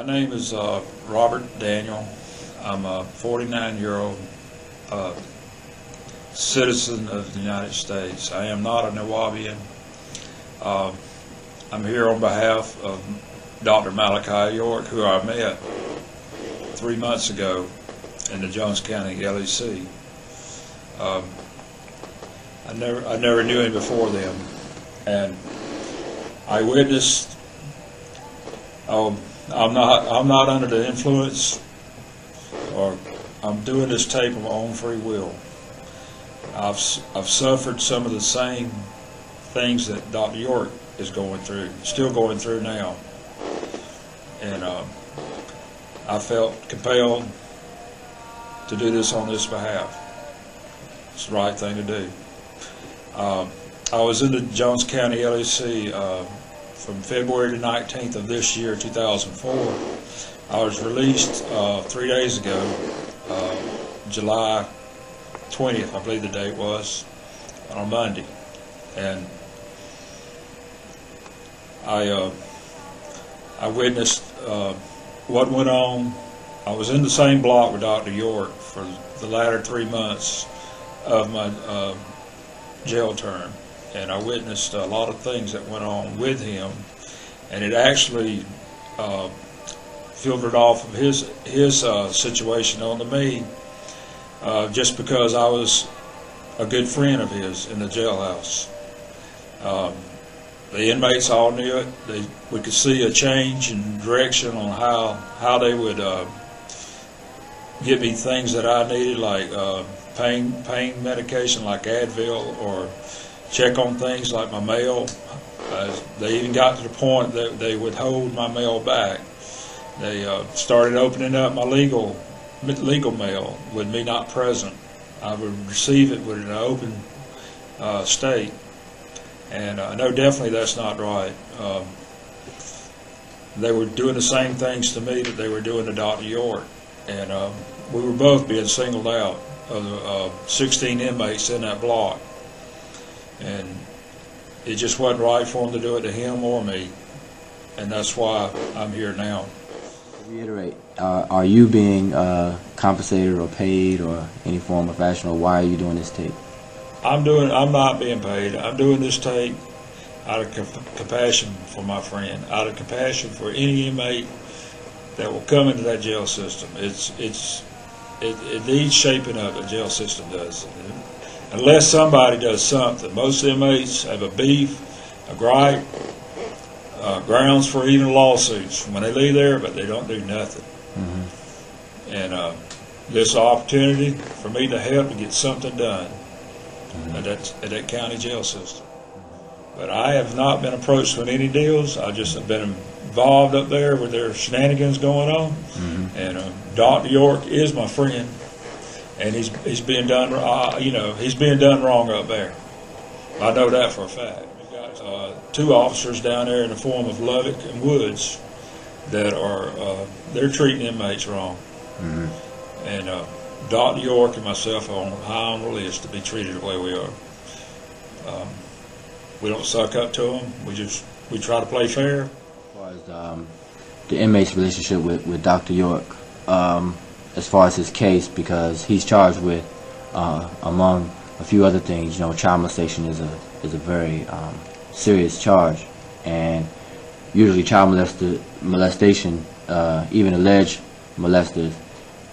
My name is Robert Daniel. I'm a 49-year-old citizen of the United States. I am not a Nawabian. I'm here on behalf of Dr. Malachi York, who I met 3 months ago in the Jones County LEC. I never knew him before then, and I witnessed. I'm not under the influence, or I'm doing this tape of my own free will. I've suffered some of the same things that Dr. York is going through, still going through now, and I felt compelled to do this on his behalf. It's the right thing to do. I was in the Jones County LEC from February the 19th of this year, 2004. I was released 3 days ago, July 20th, I believe the date was, on Monday. And I witnessed what went on. I was in the same block with Dr. York for the latter 3 months of my jail term, and I witnessed a lot of things that went on with him, and it actually filtered off of his situation onto me, just because I was a good friend of his in the jailhouse. The inmates all knew it. We could see a change in direction on how they would give me things that I needed, like pain medication like Advil, or check on things like my mail. They even got to the point that they would hold my mail back. They started opening up my legal mail with me not present. I would receive it with an open state, and I know definitely that's not right. They were doing the same things to me that they were doing to Dr. York, and we were both being singled out of the 16 inmates in that block, and it just wasn't right for them to do it to him or me, and that's why I'm here now. To reiterate, are you being compensated or paid or any form of fashion, or why are you doing this tape? I'm not being paid. I'm doing this tape out of compassion for my friend, out of compassion for any inmate that will come into that jail system. It needs shaping up. The jail system does. Unless somebody does something. Most inmates have a beef, a gripe, grounds for even lawsuits when they leave there, but they don't do nothing. Mm-hmm. And this opportunity for me to help to get something done at that county jail system. But I have not been approached with any deals. I just have been involved up there with their shenanigans going on. Mm-hmm. And Dr. York is my friend, and he's being done. He's being done wrong up there. I know that for a fact. We've got 2 officers down there in the form of Lovick and Woods that are they're treating inmates wrong. Mm-hmm. And Dr. York and myself are high on the list to be treated the way we are. We don't suck up to them. We try to play fair. As far as the inmate's relationship with Dr. York, as far as his case, because he's charged with, among a few other things, child molestation is a very serious charge, and usually child molestation, even alleged molesters,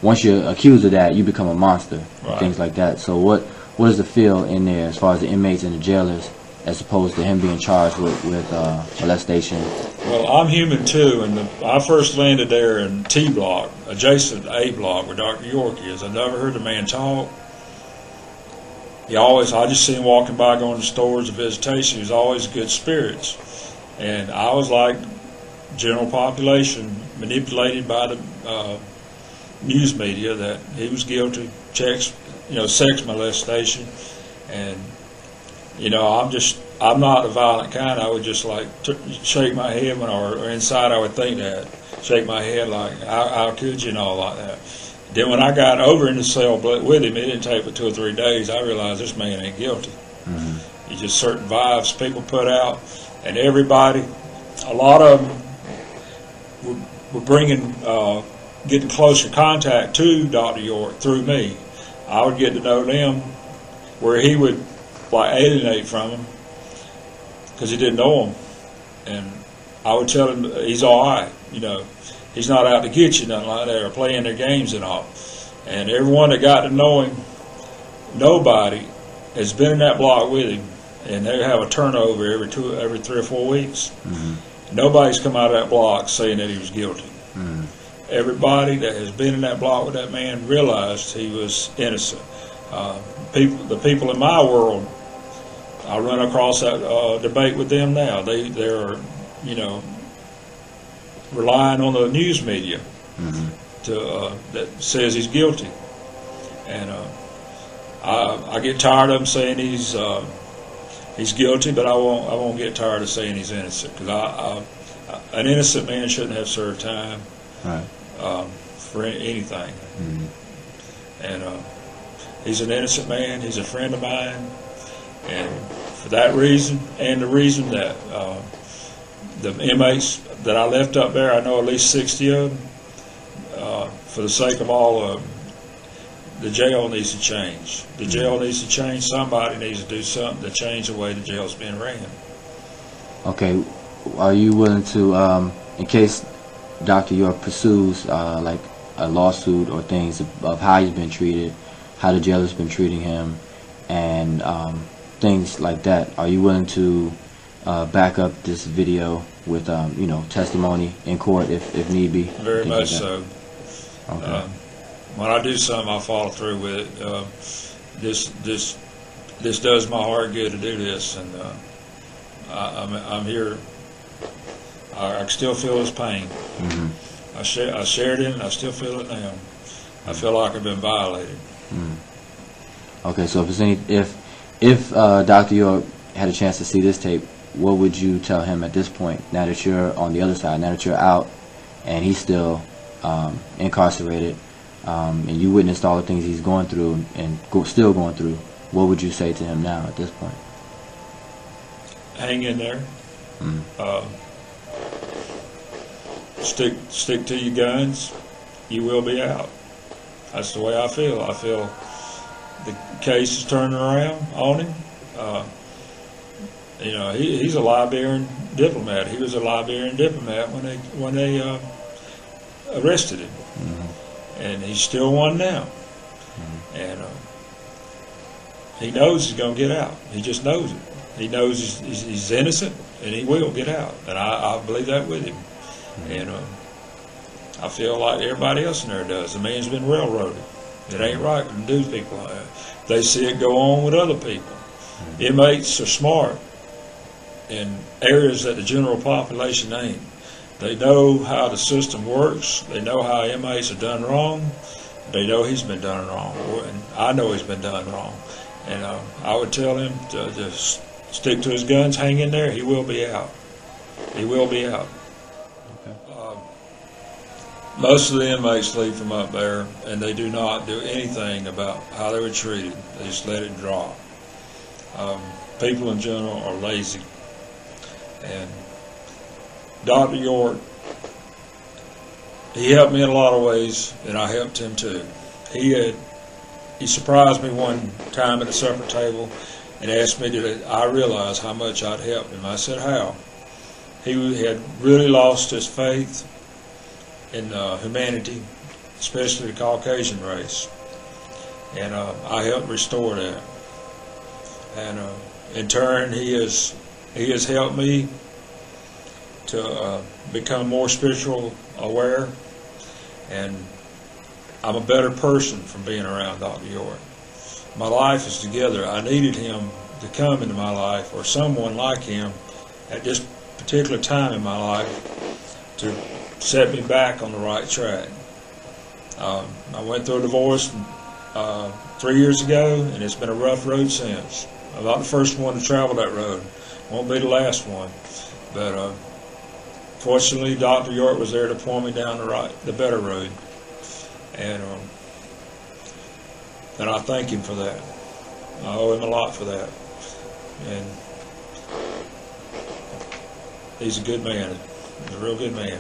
once you're accused of that, you become a monster, right. Things like that. So what is the feel in there as far as the inmates and the jailers, as opposed to him being charged with molestation? Well, I'm human too, and I first landed there in T block, adjacent to A block, where Dr. York is. I never heard the man talk. I just see him walking by, going to stores of visitation. He was always good spirits, and I was like general population, manipulated by the news media that he was guilty of sex molestation, and I'm not a violent kind. I would just like shake my head or inside I would think that, shake my head like, how could you, like that. Then when I got over in the cell with him, it didn't take but 2 or 3 days, I realized this man ain't guilty. Mm-hmm. It's just certain vibes people put out, and everybody, a lot of them would getting closer contact to Dr. York through me. I would get to know them where he would like alienate from him because he didn't know him, and I would tell him he's all right, he's not out to get you, nothing like that, or playing their games and all. And everyone that got to know him, nobody has been in that block with him, and they have a turnover every 3 or 4 weeks. Mm-hmm. Nobody's come out of that block saying that he was guilty. Mm-hmm. Everybody that has been in that block with that man realized he was innocent. The people in my world, I run across that debate with them now. They're relying on the news media mm-hmm. That says he's guilty, and I get tired of them saying he's guilty, but I won't get tired of saying he's innocent, because an innocent man shouldn't have served time right. For anything. Mm-hmm. And he's an innocent man. He's a friend of mine, and for that reason, and the reason that the inmates that I left up there, I know at least 60 of them. For the sake of all of them, the jail needs to change. The jail needs to change. Somebody needs to do something to change the way the jail's being ran. Okay, are you willing to, in case Dr. York pursues like a lawsuit or things of how he's been treated, how the jail has been treating him, and things like that, are you willing to back up this video with testimony in court if need be? Very much so. Okay. When I do something, I follow through with it. This does my heart good to do this, and I'm here. I still feel his pain. Mm-hmm. I shared it, and I still feel it now. I feel like I've been violated. Mm-hmm. Okay, so if Dr. York had a chance to see this tape, what would you tell him at this point, now that you're on the other side, now that you're out and he's still incarcerated, and you witnessed all the things he's going through and still going through? What would you say to him now at this point? Hang in there. Mm-hmm. Stick to your guns. You will be out. That's the way I feel. I feel the case is turning around on him. He's a Liberian diplomat. He was a Liberian diplomat when they arrested him, mm-hmm. and he's still one now. Mm-hmm. And he knows he's going to get out. He just knows it. He knows he's innocent, and he will get out. And I believe that with him. Mm-hmm. And I feel like everybody else in there does. The man's been railroaded. It ain't right to do people like that. They see it go on with other people. Mm-hmm. Inmates are smart in areas that the general population ain't. They know how the system works. They know how inmates are done wrong. They know he's been done wrong, and I know he's been done wrong. And I would tell him to just stick to his guns, hang in there. He will be out. He will be out. Okay. Most of the inmates leave from up there, and they do not do anything about how they were treated. They just let it drop. People in general are lazy. And Dr. York, he helped me in a lot of ways, and I helped him too. He surprised me one time at the supper table and asked me did I realize how much I'd helped him. I said, how? He had really lost his faith in humanity, especially the Caucasian race, and I helped restore that. And in turn, he has helped me to become more spiritual aware, and I'm a better person from being around Dr. York. My life is together. I needed him to come into my life, or someone like him at this particular time in my life, to set me back on the right track. I went through a divorce 3 years ago, and it's been a rough road since. I'm not the first one to travel that road. Won't be the last one. But fortunately, Dr. York was there to point me down the better road. And I thank him for that. I owe him a lot for that. And he's a good man. He's a real good man.